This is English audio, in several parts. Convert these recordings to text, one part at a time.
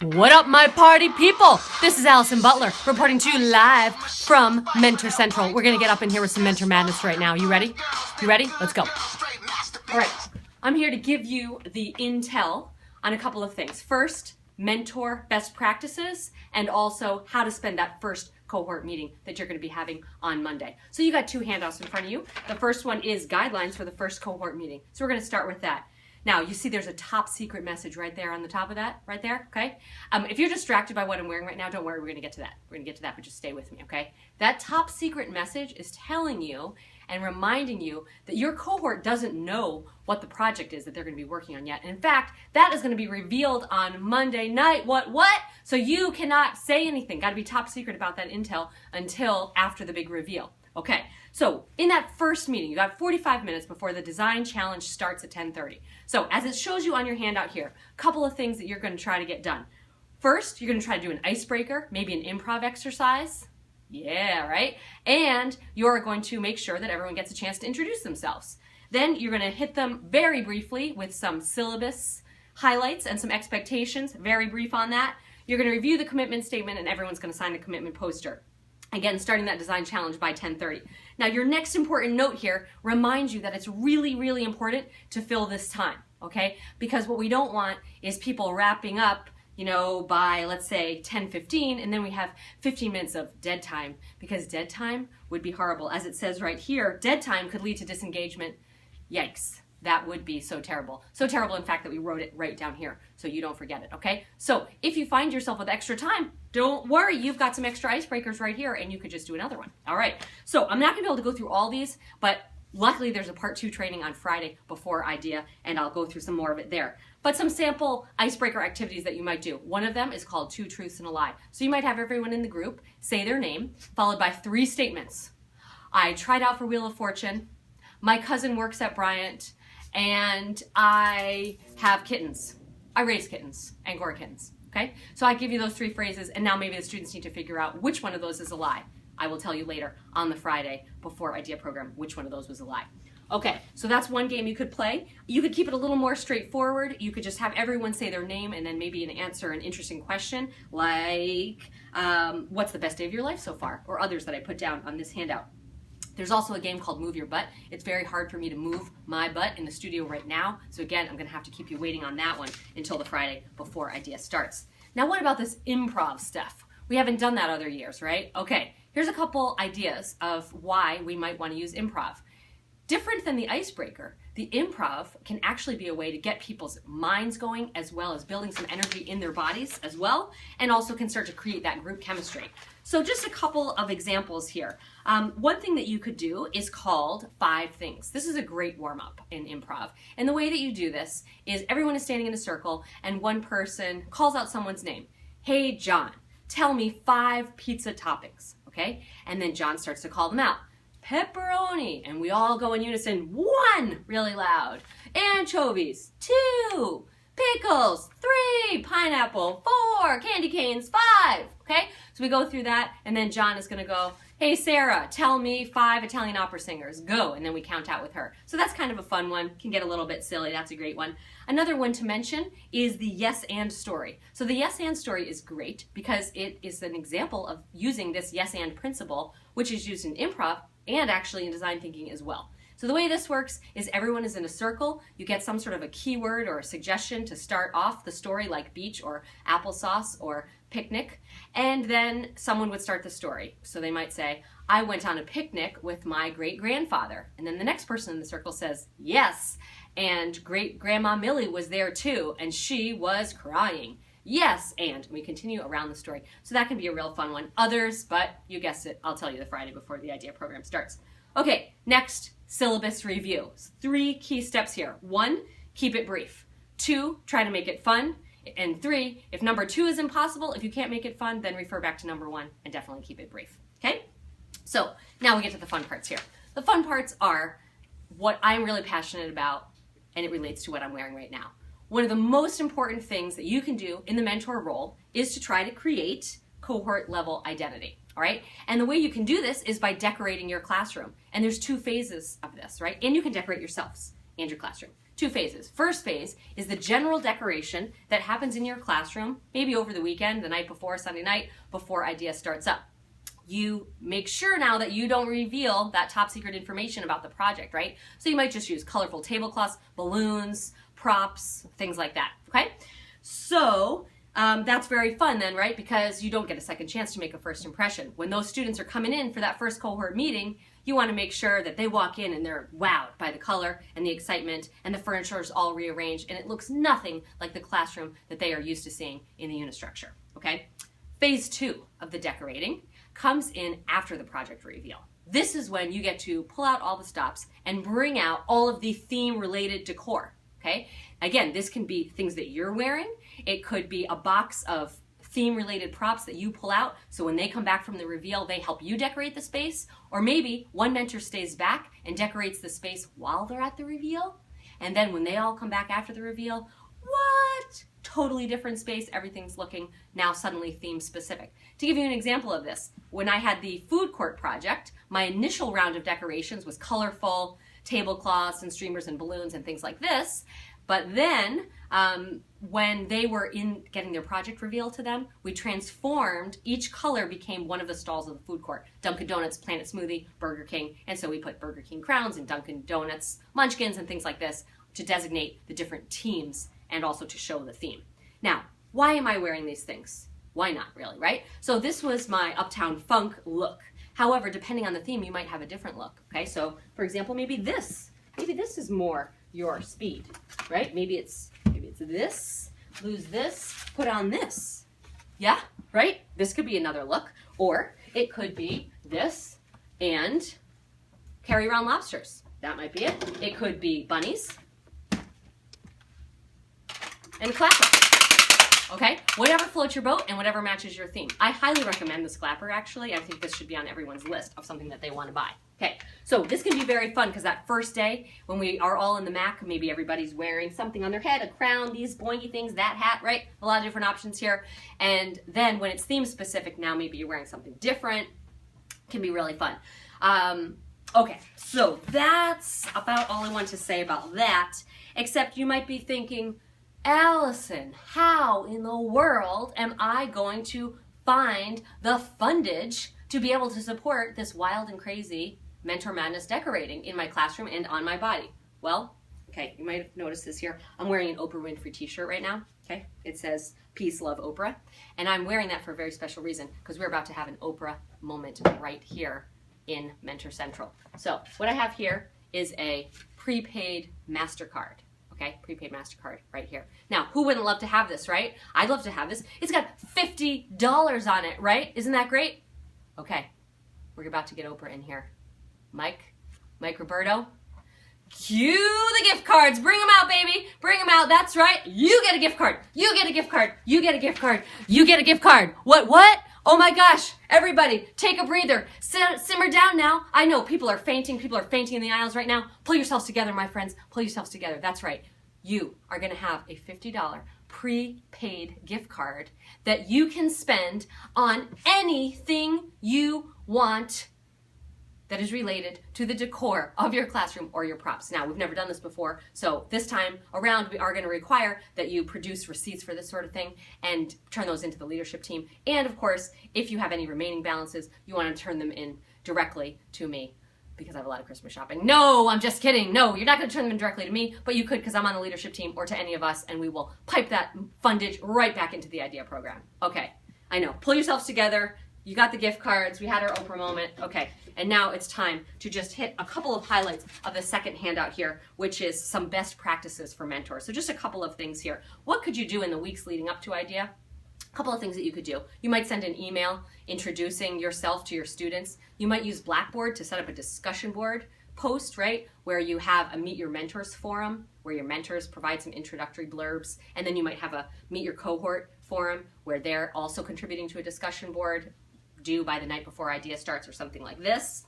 What up, my party people? This is Allison Butler reporting to you live from Mentor Central. We're going to get up in here with some Mentor Madness right now. You ready? You ready? Let's go. All right. I'm here to give you the intel on a couple of things. First, mentor best practices, and also how to spend that first cohort meeting that you're going to be having on Monday. So you got two handouts in front of you. The first one is guidelines for the first cohort meeting. So we're going to start with that. Now, you see there's a top secret message right there on the top of that, right there, okay? If you're distracted by what I'm wearing right now, don't worry, we're gonna get to that. We're gonna get to that, but just stay with me, okay? That top secret message is telling you and reminding you that your cohort doesn't know what the project is that they're gonna be working on yet. And in fact, that is gonna be revealed on Monday night. What? So you cannot say anything. Gotta be top secret about that intel until after the big reveal. Okay, so in that first meeting, you got 45 minutes before the design challenge starts at 10:30. So as it shows you on your handout here, a couple of things that you're going to try to get done. First, you're going to try to do an icebreaker, maybe an improv exercise. Yeah, right? And you're going to make sure that everyone gets a chance to introduce themselves. Then you're going to hit them very briefly with some syllabus highlights and some expectations, very brief on that. You're going to review the commitment statement and everyone's going to sign the commitment poster. Again, starting that design challenge by 10:30. Now, your next important note here reminds you that it's really, really important to fill this time, okay? Because what we don't want is people wrapping up, by, let's say, 10:15, and then we have 15 minutes of dead time, because dead time would be horrible. As it says right here, dead time could lead to disengagement. Yikes. That would be so terrible. So terrible, in fact, that we wrote it right down here so you don't forget it, okay? So if you find yourself with extra time, don't worry. You've got some extra icebreakers right here, and you could just do another one. All right. So I'm not going to be able to go through all these, but luckily there's a part 2 training on Friday before IDEA, and I'll go through some more of it there. But some sample icebreaker activities that you might do. One of them is called 2 Truths and a Lie. So you might have everyone in the group say their name, followed by 3 statements. I tried out for Wheel of Fortune. My cousin works at Bryant. And I have kittens. I raise kittens, Angora kittens, okay? So I give you those 3 phrases, and now maybe the students need to figure out which one of those is a lie. I will tell you later on the Friday before IDEA program which one of those was a lie. Okay, so that's one game you could play. You could keep it a little more straightforward. You could just have everyone say their name and then maybe answer an interesting question like, what's the best day of your life so far? Or others that I put down on this handout. There's also a game called Move Your Butt. It's very hard for me to move my butt in the studio right now. So again, I'm gonna have to keep you waiting on that one until the Friday before IDEA starts. Now what about this improv stuff? We haven't done that other years, right? Okay, here's a couple ideas of why we might wanna use improv. Different than the icebreaker, the improv can actually be a way to get people's minds going as well as building some energy in their bodies as well, and also can start to create that group chemistry. So just a couple of examples here. One thing that you could do is called 5 things. This is a great warm-up in improv. And the way that you do this is everyone is standing in a circle and one person calls out someone's name. Hey, John, tell me 5 pizza toppings, okay? And then John starts to call them out. Pepperoni, and we all go in unison. 1, really loud. Anchovies, 2. Pickles, 3, pineapple, 4, candy canes, 5, okay? So we go through that, and then John is gonna go, hey Sarah, tell me 5 Italian opera singers, go, and then we count out with her. So that's kind of a fun one, can get a little bit silly, that's a great one. Another one to mention is the yes and story. So the yes and story is great because it is an example of using this yes and principle, which is used in improv and actually in design thinking as well. So the way this works is everyone is in a circle, you get some sort of a keyword or a suggestion to start off the story like beach or applesauce or picnic, and then someone would start the story. So they might say, I went on a picnic with my great-grandfather. And then the next person in the circle says, yes, and great-grandma Millie was there too, and she was crying. Yes, and we continue around the story. So that can be a real fun one. Others, but you guessed it, I'll tell you the Friday before the IDEA program starts. Okay, next, syllabus review. 3 key steps here. 1, keep it brief. 2, try to make it fun. And 3, if number 2 is impossible, if you can't make it fun, then refer back to number 1 and definitely keep it brief, okay? So now we get to the fun parts here. The fun parts are what I'm really passionate about, and it relates to what I'm wearing right now. One of the most important things that you can do in the mentor role is to try to create cohort level identity. All right, and the way you can do this is by decorating your classroom. And there's 2 phases of this, right? And you can decorate yourselves. and your classroom. 2 phases. First phase is the general decoration that happens in your classroom, maybe over the weekend, the night before, Sunday night, before IDEA starts up. You make sure now that you don't reveal that top secret information about the project, right? So you might just use colorful tablecloths, balloons, props, things like that, okay? So that's very fun then, right? Because you don't get a second chance to make a first impression. When those students are coming in for that first cohort meeting, you want to make sure that they walk in and they're wowed by the color and the excitement, and the furniture is all rearranged and it looks nothing like the classroom that they are used to seeing in the Unistructure, okay? Phase 2 of the decorating comes in after the project reveal. This is when you get to pull out all the stops and bring out all of the theme-related decor, okay? Again, this can be things that you're wearing. It could be a box of theme-related props that you pull out, so when they come back from the reveal, they help you decorate the space. Or maybe one mentor stays back and decorates the space while they're at the reveal, and then when they all come back after the reveal, what? Totally different space, everything's looking now suddenly theme specific. To give you an example of this, when I had the food court project, my initial round of decorations was colorful tablecloths and streamers and balloons and things like this. But then when they were in getting their project revealed to them, we transformed, each color became one of the stalls of the food court. Dunkin' Donuts, Planet Smoothie, Burger King, and so we put Burger King crowns and Dunkin' Donuts munchkins and things like this to designate the different teams and also to show the theme. Now, why am I wearing these things? Why not, really, right? So this was my Uptown Funk look. However, depending on the theme, you might have a different look, okay? So, for example, maybe this is more your speed, right? Maybe it's this, lose this, put on this. Yeah, right? This could be another look. Or it could be this and carry around lobsters. That might be it. It could be bunnies and clapper. Okay, whatever floats your boat and whatever matches your theme. I highly recommend this clapper, actually. I think this should be on everyone's list of something that they want to buy. Okay, so this can be very fun because that first day when we are all in the MAC, maybe everybody's wearing something on their head, a crown, these boingy things, that hat, right? A lot of different options here. And then when it's theme specific, now maybe you're wearing something different. Can be really fun. Okay, so that's about all I want to say about that, except you might be thinking, Allison, how in the world am I going to find the fundage to be able to support this wild and crazy Mentor Madness decorating in my classroom and on my body? Well, okay, you might have noticed this here. I'm wearing an Oprah Winfrey t-shirt right now, okay? It says, Peace, Love, Oprah. And I'm wearing that for a very special reason because we're about to have an Oprah moment right here in Mentor Central. So what I have here is a prepaid MasterCard. Okay, prepaid MasterCard right here. Now, who wouldn't love to have this, right? I'd love to have this. It's got $50 on it, right? Isn't that great? Okay, we're about to get Oprah in here. Mike Roberto, cue the gift cards. Bring them out, baby. Bring them out. That's right. You get a gift card. You get a gift card. You get a gift card. You get a gift card. What? Oh my gosh, everybody, take a breather. Simmer down now. I know people are fainting. People are fainting in the aisles right now. Pull yourselves together, my friends. Pull yourselves together. That's right. You are going to have a $50 prepaid gift card that you can spend on anything you want that is related to the decor of your classroom or your props. Now, we've never done this before, so this time around we are going to require that you produce receipts for this sort of thing and turn those into the leadership team. And of course, if you have any remaining balances, you want to turn them in directly to me because I have a lot of Christmas shopping. No, I'm just kidding. No, you're not going to turn them in directly to me, but you could because I'm on the leadership team or to any of us, and we will pipe that fundage right back into the IDEA program. Okay, I know. Pull yourselves together. You got the gift cards. We had our Oprah moment. Okay, and now it's time to just hit a couple of highlights of the second handout here, which is some best practices for mentors. So just a couple of things here. What could you do in the weeks leading up to IDEA? A couple of things that you could do. You might send an email introducing yourself to your students. You might use Blackboard to set up a discussion board post, right, where you have a Meet Your Mentors forum, where your mentors provide some introductory blurbs, and then you might have a Meet Your Cohort forum where they're also contributing to a discussion board due by the night before IDEA starts or something like this.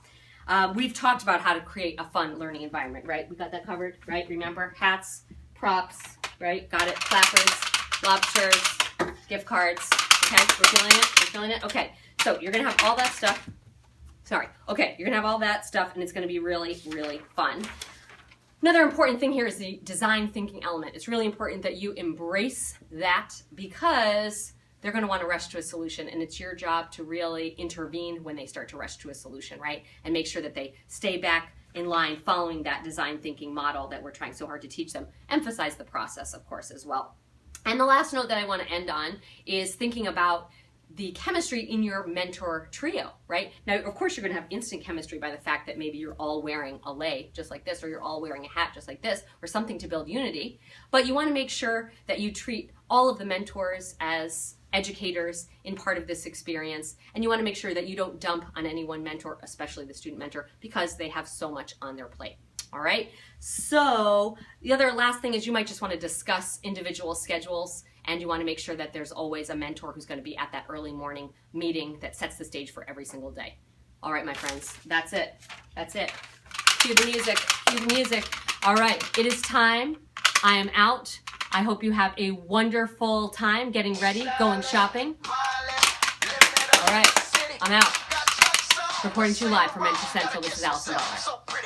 We've talked about how to create a fun learning environment, right? We got that covered, right? Remember, hats, props, right? Got it. Clappers, lobsters, gift cards. Okay, we're feeling it? We're feeling it? Okay, so you're going to have all that stuff. Sorry. Okay, you're going to have all that stuff, and it's going to be really, really fun. Another important thing here is the design thinking element. It's really important that you embrace that because they're going to want to rush to a solution, and it's your job to really intervene when they start to rush to a solution, right? And make sure that they stay back in line following that design thinking model that we're trying so hard to teach them. Emphasize the process, of course, as well. And the last note that I want to end on is thinking about the chemistry in your mentor trio, right? Now, of course, you're going to have instant chemistry by the fact that maybe you're all wearing a lei just like this, or you're all wearing a hat just like this, or something to build unity. But you want to make sure that you treat all of the mentors as educators in part of this experience, and you want to make sure that you don't dump on any one mentor, especially the student mentor, because they have so much on their plate. All right, so the other last thing is you might just want to discuss individual schedules, and you want to make sure that there's always a mentor who's going to be at that early morning meeting that sets the stage for every single day. All right, my friends, that's it. That's it. Cue the music. Cue the music. All right, it is time. I am out. I hope you have a wonderful time getting ready, going shopping. All right, I'm out. Reporting to you live from Mentor Central. This is Allison Butler.